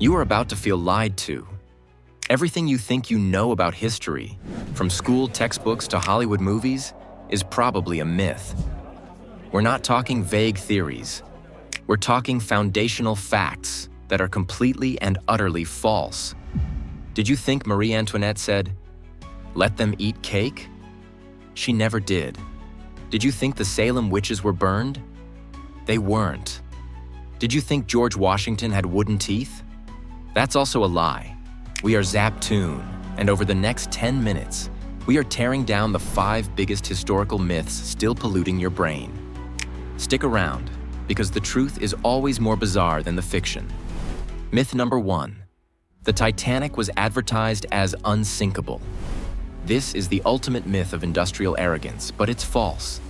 You are about to feel lied to. Everything you think you know about history, from school textbooks to Hollywood movies, is probably a myth. We're not talking vague theories. We're talking foundational facts that are completely and utterly false. Did you think Marie Antoinette said, "Let them eat cake"? She never did. Did you think the Salem witches were burned? They weren't. Did you think George Washington had wooden teeth? That's also a lie. We are Zaptoon, and over the next 10 minutes, we are tearing down the 5 biggest historical myths still polluting your brain. Stick around, because the truth is always more bizarre than the fiction. Myth number 1. The Titanic was advertised as unsinkable. This is the ultimate myth of industrial arrogance, but it's false.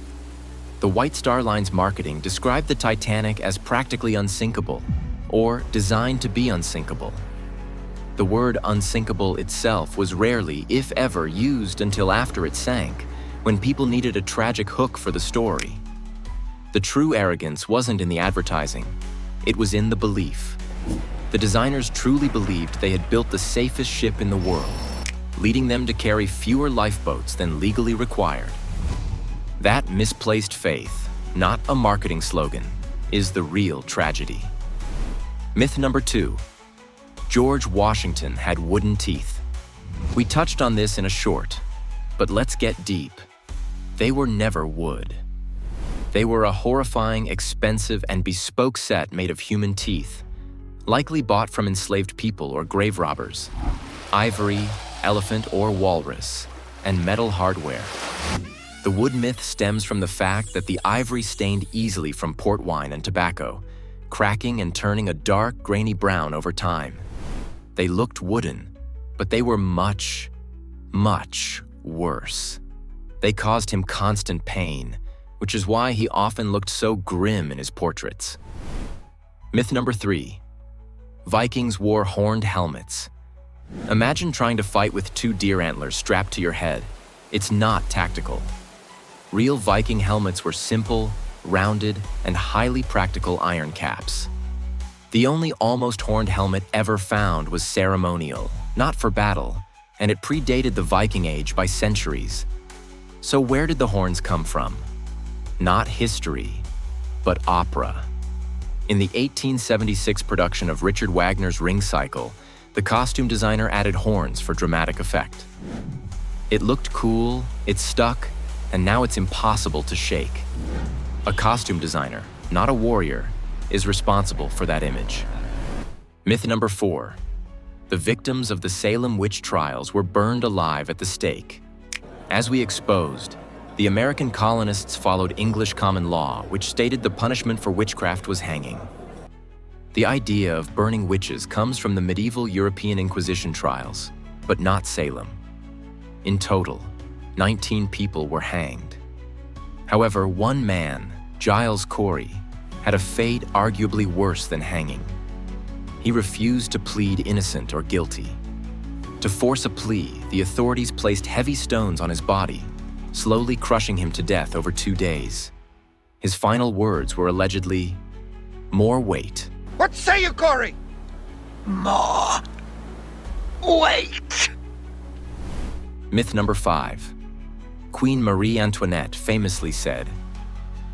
The White Star Line's marketing described the Titanic as practically unsinkable, or designed to be unsinkable. The word unsinkable itself was rarely, if ever, used until after it sank, when people needed a tragic hook for the story. The true arrogance wasn't in the advertising, it was in the belief. The designers truly believed they had built the safest ship in the world, leading them to carry fewer lifeboats than legally required. That misplaced faith, not a marketing slogan, is the real tragedy. Myth number 2. George Washington had wooden teeth. We touched on this in a short, but let's get deep. They were never wood. They were a horrifying, expensive, and bespoke set made of human teeth, likely bought from enslaved people or grave robbers, ivory, elephant, or walrus, and metal hardware. The wood myth stems from the fact that the ivory stained easily from port wine and tobacco, cracking and turning a dark, grainy brown over time. They looked wooden, but they were much, much worse. They caused him constant pain, which is why he often looked so grim in his portraits. Myth number 3. Vikings wore horned helmets. Imagine trying to fight with 2 deer antlers strapped to your head. It's not tactical. Real Viking helmets were simple, rounded, and highly practical iron caps. The only almost horned helmet ever found was ceremonial, not for battle, and it predated the Viking Age by centuries. So where did the horns come from? Not history, but opera. In the 1876 production of Richard Wagner's Ring Cycle, the costume designer added horns for dramatic effect. It looked cool, it stuck, and now it's impossible to shake. A costume designer, not a warrior, is responsible for that image. Myth number 4. The victims of the Salem witch trials were burned alive at the stake. As we exposed, the American colonists followed English common law, which stated the punishment for witchcraft was hanging. The idea of burning witches comes from the medieval European Inquisition trials, but not Salem. In total, 19 people were hanged. However, one man, Giles Corey, had a fate arguably worse than hanging. He refused to plead innocent or guilty. To force a plea, the authorities placed heavy stones on his body, slowly crushing him to death over 2 days. His final words were allegedly, "More weight." What say you, Corey? More weight. Myth number 5. Queen Marie Antoinette famously said,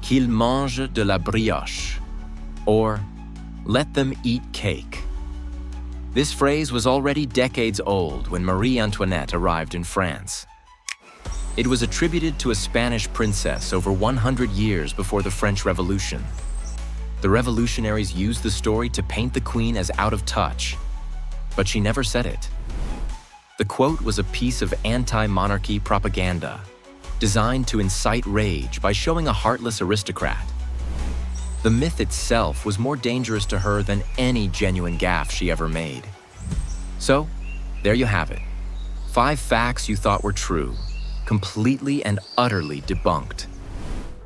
"Qu'ils mangent de la brioche," or "Let them eat cake." This phrase was already decades old when Marie Antoinette arrived in France. It was attributed to a Spanish princess over 100 years before the French Revolution. The revolutionaries used the story to paint the queen as out of touch, but she never said it. The quote was a piece of anti-monarchy propaganda, designed to incite rage by showing a heartless aristocrat. The myth itself was more dangerous to her than any genuine gaffe she ever made. So, there you have it. 5 facts you thought were true, completely and utterly debunked.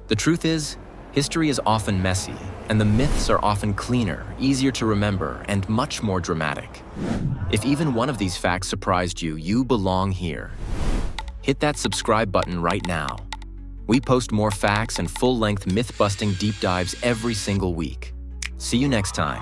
The truth is, history is often messy, and the myths are often cleaner, easier to remember, and much more dramatic. If even one of these facts surprised you, you belong here. Hit that subscribe button right now. We post more facts and full-length myth-busting deep dives every single week. See you next time.